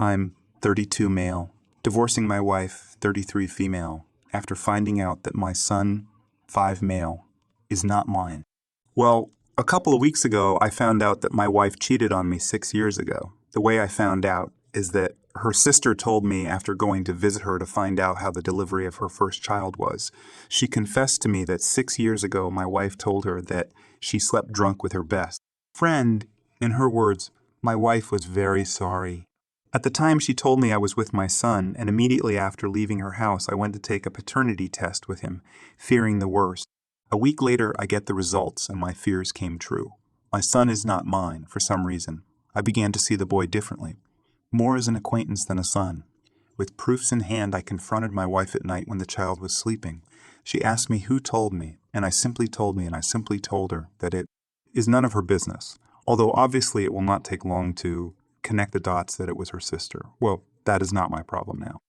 I'm 32 male, divorcing my wife, 33 female, after finding out that my son, 5 male, is not mine. Well, a couple of weeks ago, I found out that my wife cheated on me 6 years ago. The way I found out is that her sister told me after going to visit her to find out how the delivery of her first child was. She confessed to me that 6 years ago, my wife told her that she slept drunk with her best friend. In her words, my wife was very sorry. At the time, she told me I was with my son, and immediately after leaving her house, I went to take a paternity test with him, fearing the worst. A week later, I get the results, and my fears came true. My son is not mine, for some reason. I began to see the boy differently, more as an acquaintance than a son. With proofs in hand, I confronted my wife at night when the child was sleeping. She asked me who told me, and I simply told her that it is none of her business, although obviously it will not take long to connect the dots that it was her sister. Well, that is not my problem now.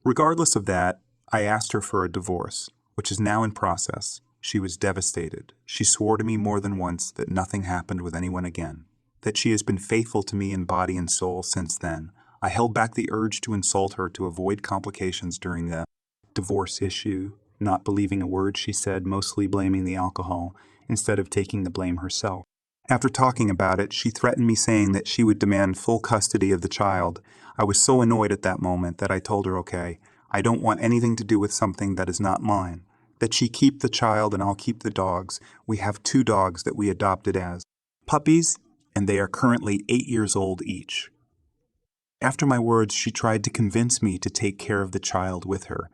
Regardless of that, I asked her for a divorce, which is now in process. She was devastated. She swore to me more than once that nothing happened with anyone again, that she has been faithful to me in body and soul since then. I held back the urge to insult her to avoid complications during the divorce issue, not believing a word she said, mostly blaming the alcohol, instead of taking the blame herself. After talking about it, she threatened me saying that she would demand full custody of the child. I was so annoyed at that moment that I told her, okay, I don't want anything to do with something that is not mine. That she keep the child and I'll keep the dogs. We have 2 dogs that we adopted as puppies, and they are currently 8 years old each. After my words, she tried to convince me to take care of the child with her,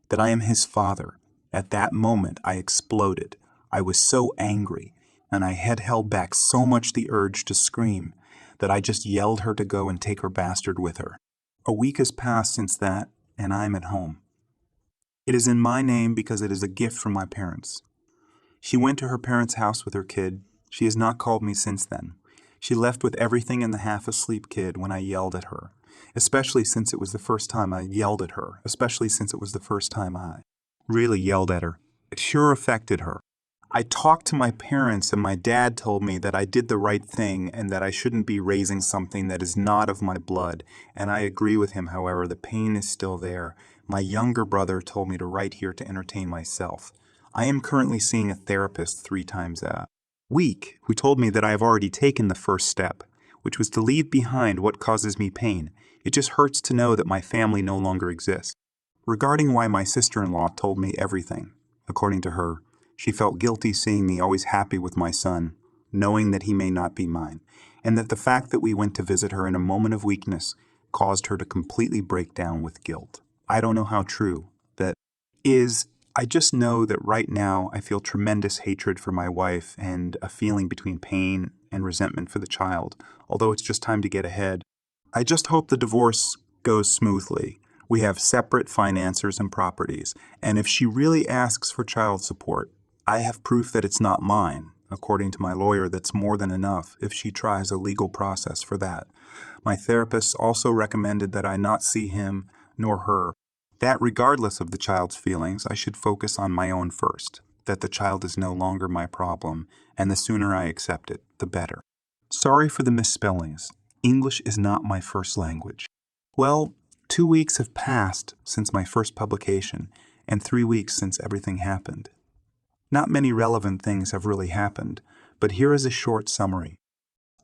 that I am his father. At that moment, I exploded. I was so angry, and I had held back so much the urge to scream that I just yelled her to go and take her bastard with her. A week has passed since that, and I am at home. It is in my name because it is a gift from my parents. She went to her parents' house with her kid. She has not called me since then. She left with everything in the half-asleep kid when I yelled at her, especially since it was the first time I really yelled at her. It sure affected her. I talked to my parents, and my dad told me that I did the right thing and that I shouldn't be raising something that is not of my blood, and I agree with him. However, the pain is still there. My younger brother told me to write here to entertain myself. I am currently seeing a therapist 3 times a week who told me that I have already taken the first step, which was to leave behind what causes me pain. It just hurts to know that my family no longer exists. Regarding why my sister-in-law told me everything, according to her, she felt guilty seeing me always happy with my son, knowing that he may not be mine, and that the fact that we went to visit her in a moment of weakness caused her to completely break down with guilt. I don't know how true that is. I just know that right now I feel tremendous hatred for my wife and a feeling between pain and resentment for the child, although it's just time to get ahead. I just hope the divorce goes smoothly. We have separate financiers and properties, and if she really asks for child support, I have proof that it's not mine. According to my lawyer, that's more than enough if she tries a legal process for that. My therapist also recommended that I not see him nor her. That regardless of the child's feelings, I should focus on my own first, that the child is no longer my problem, and the sooner I accept it, the better. Sorry for the misspellings. English is not my first language. Well, 2 weeks have passed since my first publication, and 3 weeks since everything happened. Not many relevant things have really happened, but here is a short summary.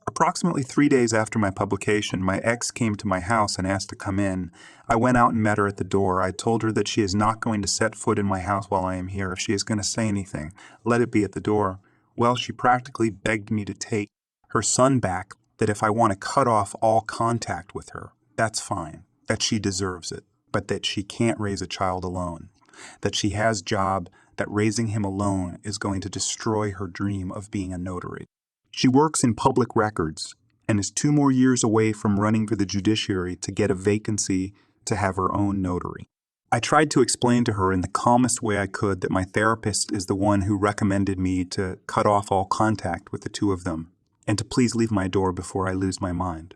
Approximately 3 days after my publication, my ex came to my house and asked to come in. I went out and met her at the door. I told her that she is not going to set foot in my house while I am here. If she is going to say anything, let it be at the door. Well, she practically begged me to take her son back, that if I want to cut off all contact with her, that's fine, that she deserves it, but that she can't raise a child alone, that she has a job, that raising him alone is going to destroy her dream of being a notary. She works in public records and is 2 more years away from running for the judiciary to get a vacancy to have her own notary. I tried to explain to her in the calmest way I could that my therapist is the one who recommended me to cut off all contact with the 2 of them and to please leave my door before I lose my mind.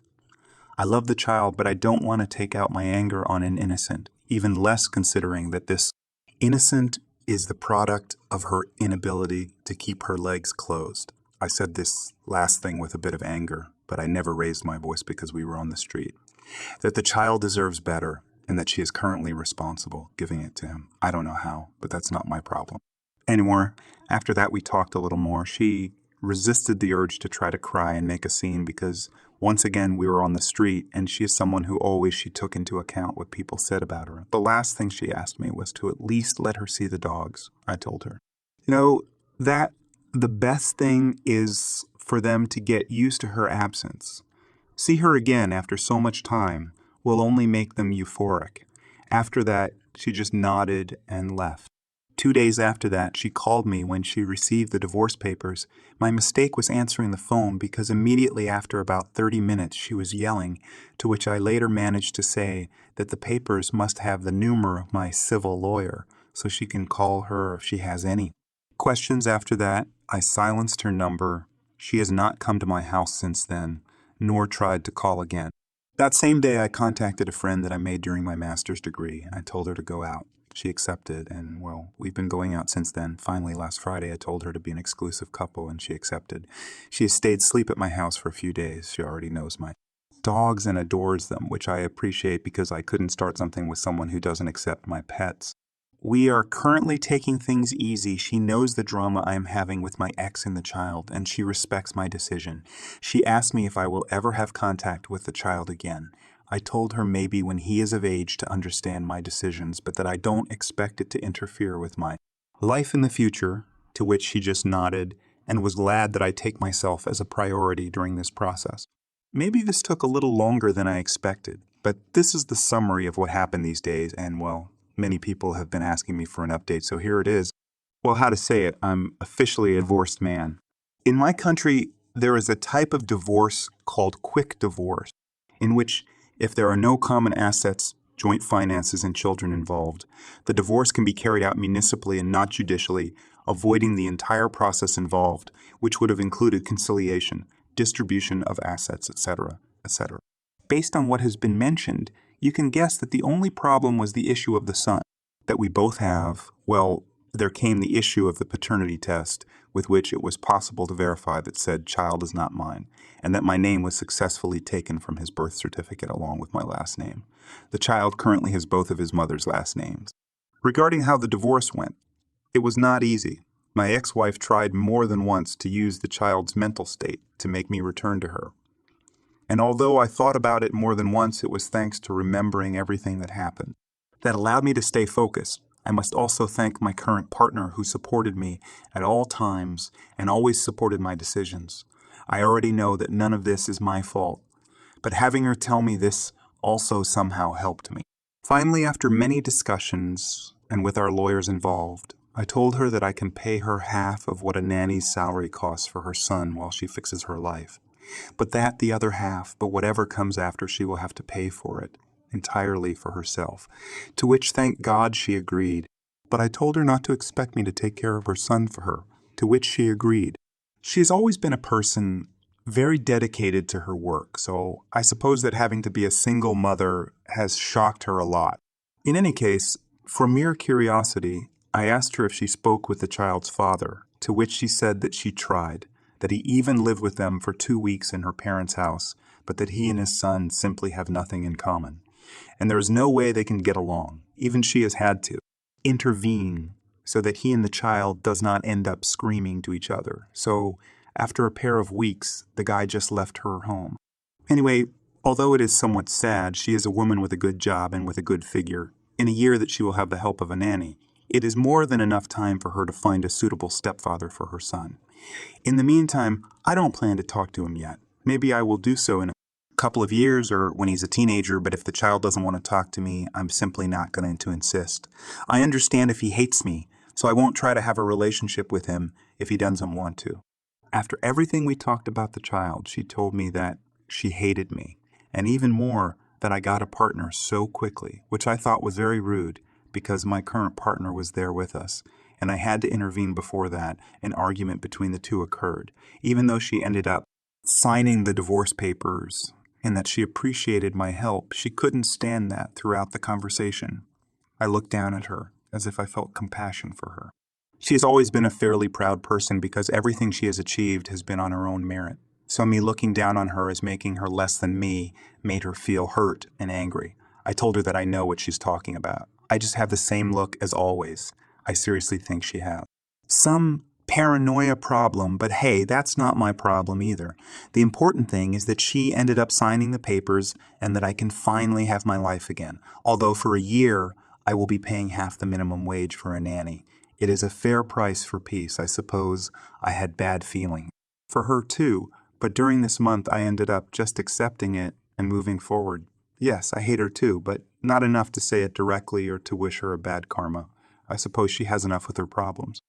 I love the child, but I don't want to take out my anger on an innocent, even less considering that this innocent is the product of her inability to keep her legs closed. I said this last thing with a bit of anger, but I never raised my voice because we were on the street. that the child deserves better and that she is currently responsible giving it to him. I don't know how, but that's not my problem. Anymore, after that we talked a little more. She resisted the urge to try to cry and make a scene because once again we were on the street and she is someone who always she took into account what people said about her. The last thing she asked me was to at least let her see the dogs, I told her. That the best thing is for them to get used to her absence. See her again after so much time will only make them euphoric. After that, she just nodded and left. 2 days after that, she called me when she received the divorce papers. My mistake was answering the phone because immediately after about 30 minutes she was yelling, to which I later managed to say that the papers must have the number of my civil lawyer, so she can call her if she has any questions. After that, I silenced her number. She has not come to my house since then, nor tried to call again. That same day, I contacted a friend that I made during my master's degree. I told her to go out. She accepted, and well, we've been going out since then. Finally, last Friday, I told her to be an exclusive couple, and she accepted. She has stayed asleep at my house for a few days. She already knows my dogs and adores them, which I appreciate because I couldn't start something with someone who doesn't accept my pets. We are currently taking things easy. She knows the drama I am having with my ex and the child, and she respects my decision. She asked me if I will ever have contact with the child again. I told her maybe when he is of age to understand my decisions, but that I don't expect it to interfere with my life in the future, to which she just nodded and was glad that I take myself as a priority during this process. Maybe this took a little longer than I expected, but this is the summary of what happened these days, and well, many people have been asking me for an update, so here it is. Well, how to say it, I'm officially a divorced man. In my country, there is a type of divorce called quick divorce, in which if there are no common assets, joint finances, and children involved, the divorce can be carried out municipally and not judicially, avoiding the entire process involved, which would have included conciliation, distribution of assets, etc., etc. Based on what has been mentioned, you can guess that the only problem was the issue of the son that we both have. Well, there came the issue of the paternity test, with which it was possible to verify that said child is not mine, and that my name was successfully taken from his birth certificate along with my last name. The child currently has both of his mother's last names. Regarding how the divorce went, it was not easy. My ex-wife tried more than once to use the child's mental state to make me return to her. And although I thought about it more than once, it was thanks to remembering everything that happened that allowed me to stay focused. I must also thank my current partner who supported me at all times and always supported my decisions. I already know that none of this is my fault, but having her tell me this also somehow helped me. Finally, after many discussions and with our lawyers involved, I told her that I can pay her half of what a nanny's salary costs for her son while she fixes her life. But that the other half, but whatever comes after, she will have to pay for it entirely for herself, to which thank God she agreed. But I told her not to expect me to take care of her son for her, to which she agreed. She has always been a person very dedicated to her work, so I suppose that having to be a single mother has shocked her a lot. In any case, for mere curiosity, I asked her if she spoke with the child's father, to which she said that she tried, that he even lived with them for 2 weeks in her parents' house, but that he and his son simply have nothing in common. And there is no way they can get along. Even she has had to intervene so that he and the child does not end up screaming to each other. So after a pair of weeks, the guy just left her home. Anyway, although it is somewhat sad, she is a woman with a good job and with a good figure. In a year that she will have the help of a nanny, it is more than enough time for her to find a suitable stepfather for her son. In the meantime, I don't plan to talk to him yet. Maybe I will do so in a couple of years or when he's a teenager, but if the child doesn't want to talk to me, I'm simply not going to insist. I understand if he hates me, so I won't try to have a relationship with him if he doesn't want to. After everything we talked about the child, she told me that she hated me, and even more, that I got a partner so quickly, which I thought was very rude because my current partner was there with us, and I had to intervene before that. An argument between the two occurred, even though she ended up signing the divorce papers and that she appreciated my help. She couldn't stand that throughout the conversation. I looked down at her as if I felt compassion for her. She has always been a fairly proud person because everything she has achieved has been on her own merit. So me looking down on her as making her less than me made her feel hurt and angry. I told her that I know what she's talking about. I just have the same look as always. I seriously think she has some paranoia problem, but hey, that's not my problem either. The important thing is that she ended up signing the papers and that I can finally have my life again. Although for a year, I will be paying half the minimum wage for a nanny. It is a fair price for peace. I suppose I had bad feeling for her too, but during this month I ended up just accepting it and moving forward. Yes, I hate her too, but not enough to say it directly or to wish her a bad karma. I suppose she has enough with her problems.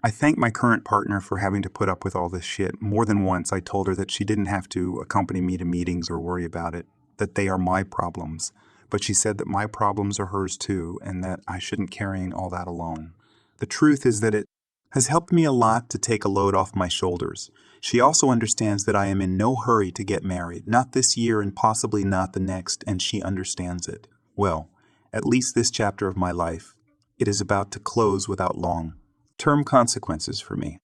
I thank my current partner for having to put up with all this shit. More than once, I told her that she didn't have to accompany me to meetings or worry about it, that they are my problems. But she said that my problems are hers too, and that I shouldn't carrying all that alone. The truth is that it has helped me a lot to take a load off my shoulders. She also understands that I am in no hurry to get married, not this year and possibly not the next, and she understands it. Well, at least this chapter of my life, it is about to close without long term consequences for me.